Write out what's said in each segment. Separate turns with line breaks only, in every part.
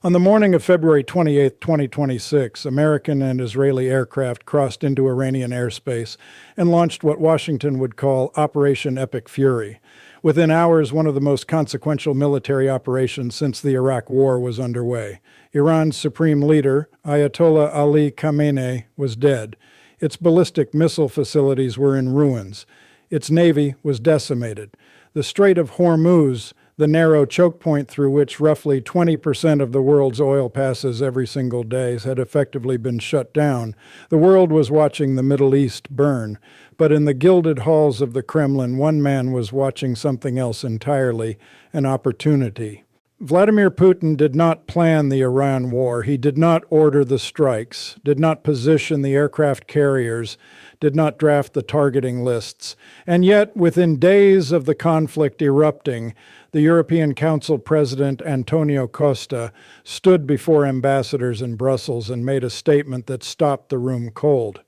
On the morning of February 28, 2026, American and Israeli aircraft crossed into Iranian airspace and launched what Washington would call Operation Epic Fury. Within hours, one of the most consequential military operations since the Iraq War was underway. Iran's supreme leader, Ayatollah Ali Khamenei, was dead. Its ballistic missile facilities were in ruins. Its navy was decimated. The Strait of Hormuz, the narrow choke point through which roughly 20% of the world's oil passes every single day, had effectively been shut down. The world was watching the Middle East burn. But in the gilded halls of the Kremlin, one man was watching something else entirely, an opportunity. Vladimir Putin did not plan the Iran war. He did not order the strikes, did not position the aircraft carriers, did not draft the targeting lists. And yet, within days of the conflict erupting, the European Council President Antonio Costa stood before ambassadors in Brussels and made a statement that stopped the room cold.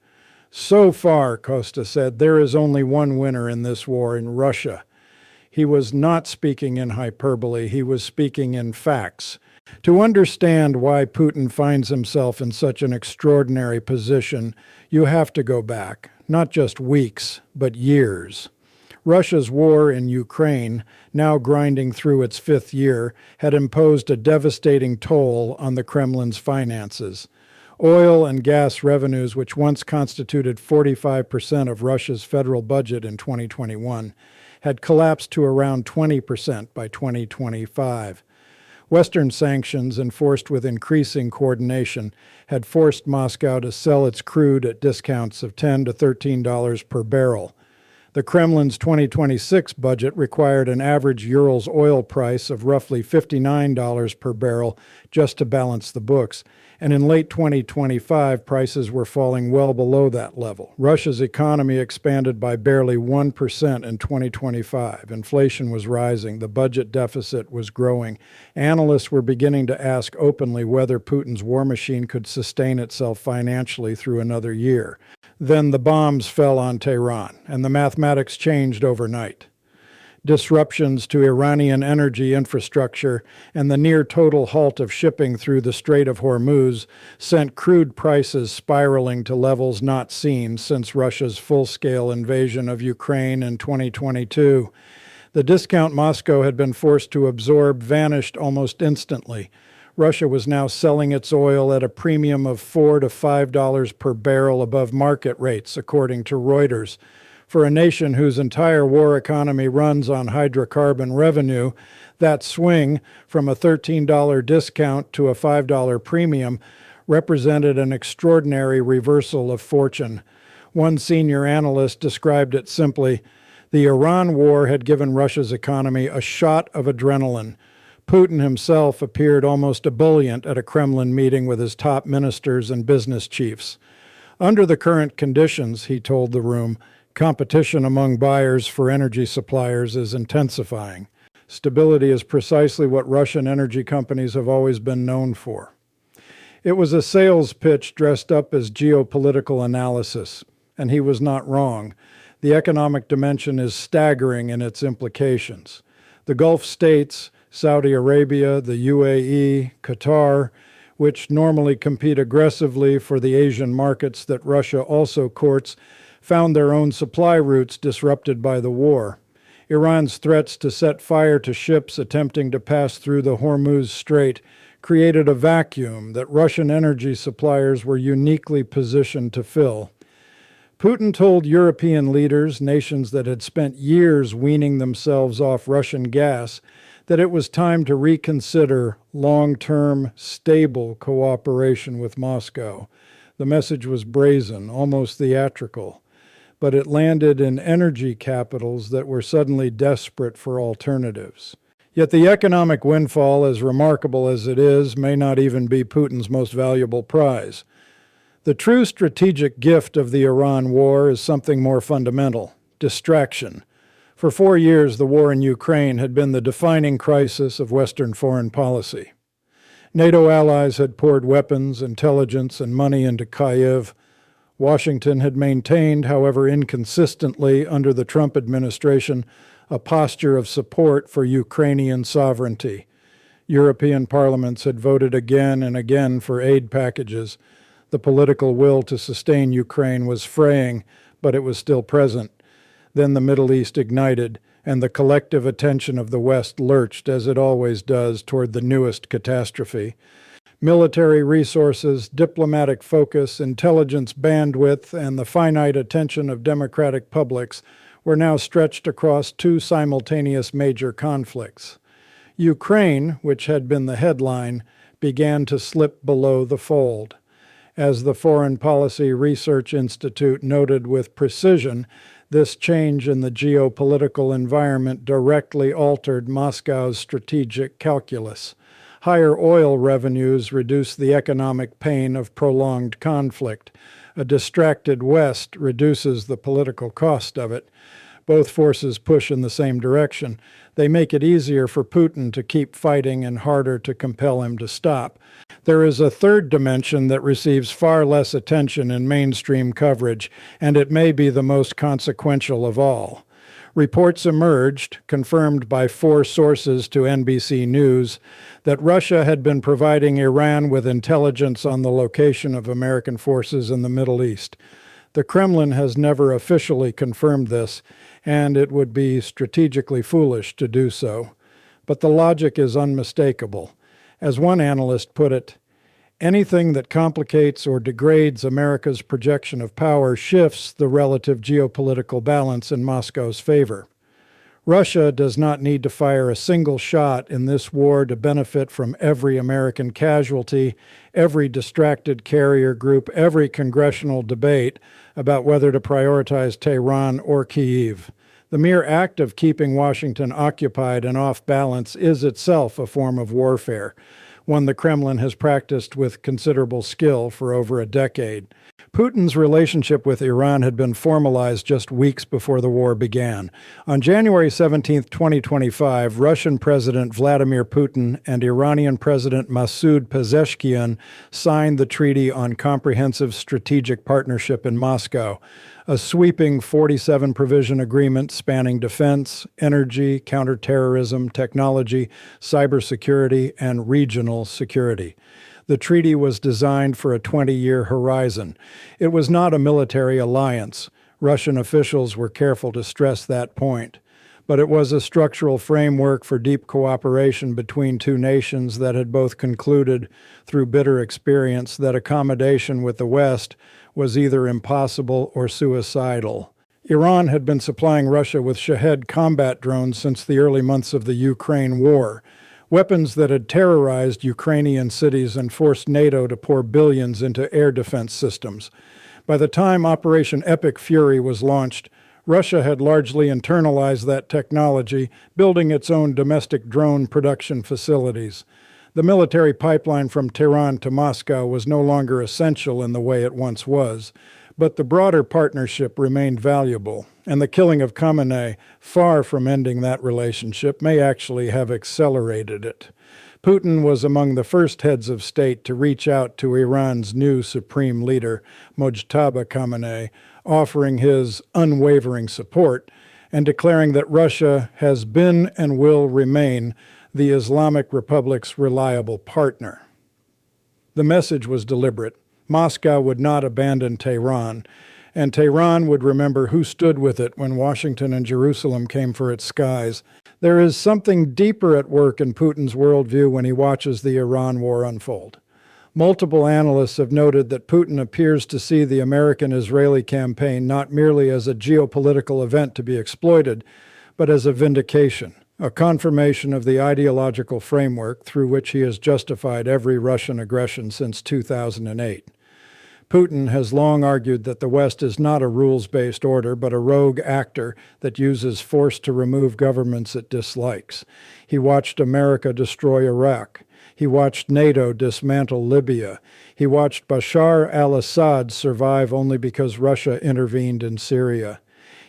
So far, Costa said, there is only one winner in this war, in Russia. He was not speaking in hyperbole, he was speaking in facts. To understand why Putin finds himself in such an extraordinary position, you have to go back, not just weeks, but years. Russia's war in Ukraine, now grinding through its fifth year, had imposed a devastating toll on the Kremlin's finances. Oil and gas revenues, which once constituted 45% of Russia's federal budget in 2021, had collapsed to around 20% by 2025. Western sanctions, enforced with increasing coordination, had forced Moscow to sell its crude at discounts of $10 to $13 per barrel. The Kremlin's 2026 budget required an average Urals oil price of roughly $59 per barrel just to balance the books, and in late 2025, prices were falling well below that level. Russia's economy expanded by barely 1% in 2025. Inflation was rising. The budget deficit was growing. Analysts were beginning to ask openly whether Putin's war machine could sustain itself financially through another year. Then the bombs fell on Tehran, and the mathematics changed overnight. Disruptions to Iranian energy infrastructure and the near-total halt of shipping through the Strait of Hormuz sent crude prices spiraling to levels not seen since Russia's full-scale invasion of Ukraine in 2022. The discount Moscow had been forced to absorb vanished almost instantly. Russia was now selling its oil at a premium of $4 to $5 per barrel above market rates, according to Reuters. For a nation whose entire war economy runs on hydrocarbon revenue, that swing from a $13 discount to a $5 premium represented an extraordinary reversal of fortune. One senior analyst described it simply: the Iran war had given Russia's economy a shot of adrenaline. Putin himself appeared almost ebullient at a Kremlin meeting with his top ministers and business chiefs. Under the current conditions, he told the room, competition among buyers for energy suppliers is intensifying. Stability is precisely what Russian energy companies have always been known for. It was a sales pitch dressed up as geopolitical analysis, and he was not wrong. The economic dimension is staggering in its implications. The Gulf states, Saudi Arabia, the UAE, Qatar, which normally compete aggressively for the Asian markets that Russia also courts, found their own supply routes disrupted by the war. Iran's threats to set fire to ships attempting to pass through the Hormuz Strait created a vacuum that Russian energy suppliers were uniquely positioned to fill. Putin told European leaders, nations that had spent years weaning themselves off Russian gas, that it was time to reconsider long-term, stable cooperation with Moscow. The message was brazen, almost theatrical, but it landed in energy capitals that were suddenly desperate for alternatives. Yet the economic windfall, as remarkable as it is, may not even be Putin's most valuable prize. The true strategic gift of the Iran war is something more fundamental: distraction. For 4 years, the war in Ukraine had been the defining crisis of Western foreign policy. NATO allies had poured weapons, intelligence, and money into Kyiv. Washington had maintained, however inconsistently, under the Trump administration, a posture of support for Ukrainian sovereignty. European parliaments had voted again and again for aid packages. The political will to sustain Ukraine was fraying, but it was still present. Then the Middle East ignited, and the collective attention of the West lurched, as it always does, toward the newest catastrophe. Military resources, diplomatic focus, intelligence bandwidth, and the finite attention of democratic publics were now stretched across two simultaneous major conflicts. Ukraine, which had been the headline, began to slip below the fold. As the Foreign Policy Research Institute noted with precision, this change in the geopolitical environment directly altered Moscow's strategic calculus. Higher oil revenues reduce the economic pain of prolonged conflict. A distracted West reduces the political cost of it. Both forces push in the same direction. They make it easier for Putin to keep fighting and harder to compel him to stop. There is a third dimension that receives far less attention in mainstream coverage, and it may be the most consequential of all. Reports emerged, confirmed by 4 sources to NBC News, that Russia had been providing Iran with intelligence on the location of American forces in the Middle East. The Kremlin has never officially confirmed this, and it would be strategically foolish to do so. But the logic is unmistakable. As one analyst put it, anything that complicates or degrades America's projection of power shifts the relative geopolitical balance in Moscow's favor. Russia does not need to fire a single shot in this war to benefit from every American casualty, every distracted carrier group, every congressional debate about whether to prioritize Tehran or Kyiv. The mere act of keeping Washington occupied and off balance is itself a form of warfare, one the Kremlin has practiced with considerable skill for over a decade. Putin's relationship with Iran had been formalized just weeks before the war began. On January 17, 2025, Russian President Vladimir Putin and Iranian President Masoud Pezeshkian signed the Treaty on Comprehensive Strategic Partnership in Moscow, a sweeping 47-provision agreement spanning defense, energy, counterterrorism, technology, cybersecurity, and regional security. The treaty was designed for a 20-year horizon. It was not a military alliance. Russian officials were careful to stress that point. But it was a structural framework for deep cooperation between two nations that had both concluded, through bitter experience, that accommodation with the West was either impossible or suicidal. Iran had been supplying Russia with Shahed combat drones since the early months of the Ukraine war, weapons that had terrorized Ukrainian cities and forced NATO to pour billions into air defense systems. By the time Operation Epic Fury was launched, Russia had largely internalized that technology, building its own domestic drone production facilities. The military pipeline from Tehran to Moscow was no longer essential in the way it once was, but the broader partnership remained valuable, and the killing of Khamenei, far from ending that relationship, may actually have accelerated it. Putin was among the first heads of state to reach out to Iran's new supreme leader, Mojtaba Khamenei, offering his unwavering support and declaring that Russia has been and will remain the Islamic Republic's reliable partner. The message was deliberate. Moscow would not abandon Tehran, and Tehran would remember who stood with it when Washington and Jerusalem came for its skies. There is something deeper at work in Putin's worldview when he watches the Iran war unfold. Multiple analysts have noted that Putin appears to see the American-Israeli campaign not merely as a geopolitical event to be exploited, but as a vindication, a confirmation of the ideological framework through which he has justified every Russian aggression since 2008. Putin has long argued that the West is not a rules-based order, but a rogue actor that uses force to remove governments it dislikes. He watched America destroy Iraq. He watched NATO dismantle Libya. He watched Bashar al-Assad survive only because Russia intervened in Syria.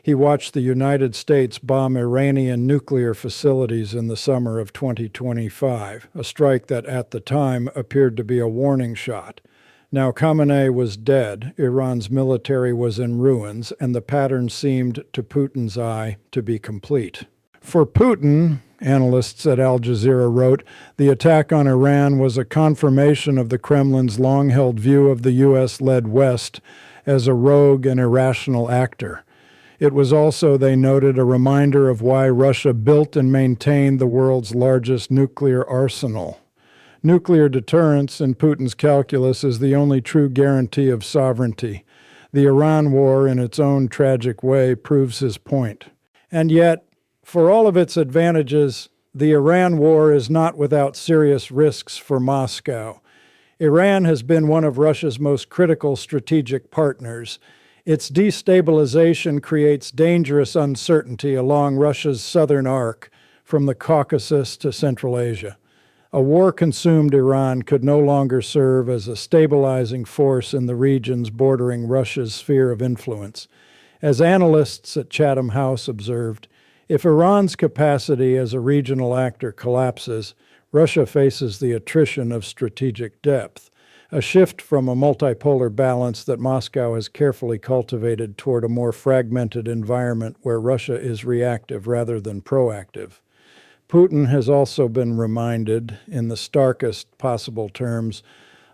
He watched the United States bomb Iranian nuclear facilities in the summer of 2025, a strike that at the time appeared to be a warning shot. Now Khamenei was dead, Iran's military was in ruins, and the pattern seemed, to Putin's eye, to be complete. For Putin, Analysts at Al Jazeera wrote, the attack on Iran was a confirmation of the Kremlin's long-held view of the U.S.-led West as a rogue and irrational actor. It was also, they noted, a reminder of why Russia built and maintained the world's largest nuclear arsenal. Nuclear deterrence, in Putin's calculus, is the only true guarantee of sovereignty. The Iran war, in its own tragic way, proves his point. And yet, for all of its advantages, the Iran war is not without serious risks for Moscow. Iran has been one of Russia's most critical strategic partners. Its destabilization creates dangerous uncertainty along Russia's southern arc, from the Caucasus to Central Asia. A war-consumed Iran could no longer serve as a stabilizing force in the regions bordering Russia's sphere of influence. As analysts at Chatham House observed, if Iran's capacity as a regional actor collapses, Russia faces the attrition of strategic depth, a shift from a multipolar balance that Moscow has carefully cultivated toward a more fragmented environment where Russia is reactive rather than proactive. Putin has also been reminded, in the starkest possible terms,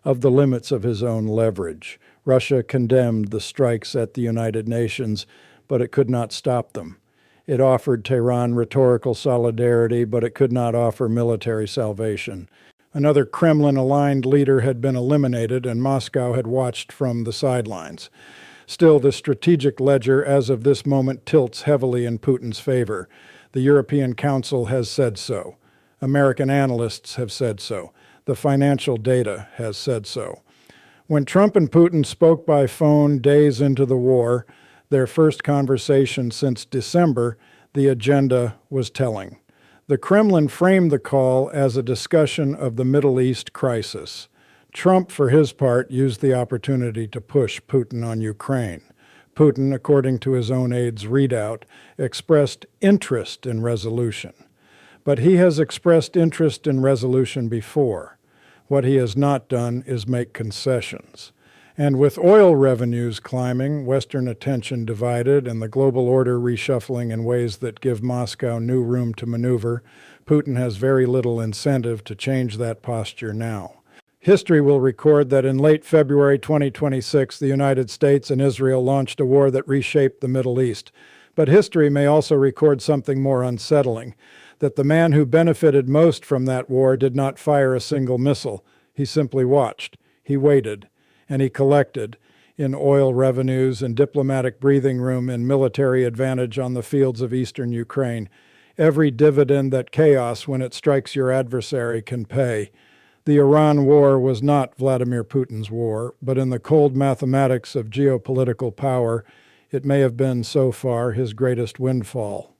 of the limits of his own leverage. Russia condemned the strikes at the United Nations, but it could not stop them. It offered Tehran rhetorical solidarity, but it could not offer military salvation. Another Kremlin-aligned leader had been eliminated, and Moscow had watched from the sidelines. Still, the strategic ledger as of this moment tilts heavily in Putin's favor. The European Council has said so. American analysts have said so. The financial data has said so. When Trump and Putin spoke by phone days into the war, their first conversation since December, the agenda was telling. The Kremlin framed the call as a discussion of the Middle East crisis. Trump, for his part, used the opportunity to push Putin on Ukraine. Putin, according to his own aide's readout, expressed interest in resolution. But he has expressed interest in resolution before. What he has not done is make concessions. And with oil revenues climbing, Western attention divided, and the global order reshuffling in ways that give Moscow new room to maneuver, Putin has very little incentive to change that posture now. History will record that in late February 2026, the United States and Israel launched a war that reshaped the Middle East. But history may also record something more unsettling, that the man who benefited most from that war did not fire a single missile. He simply watched. He waited. And he collected, in oil revenues and diplomatic breathing room and military advantage on the fields of eastern Ukraine, every dividend that chaos, when it strikes your adversary, can pay. The Iran war was not Vladimir Putin's war, but in the cold mathematics of geopolitical power, it may have been so far his greatest windfall.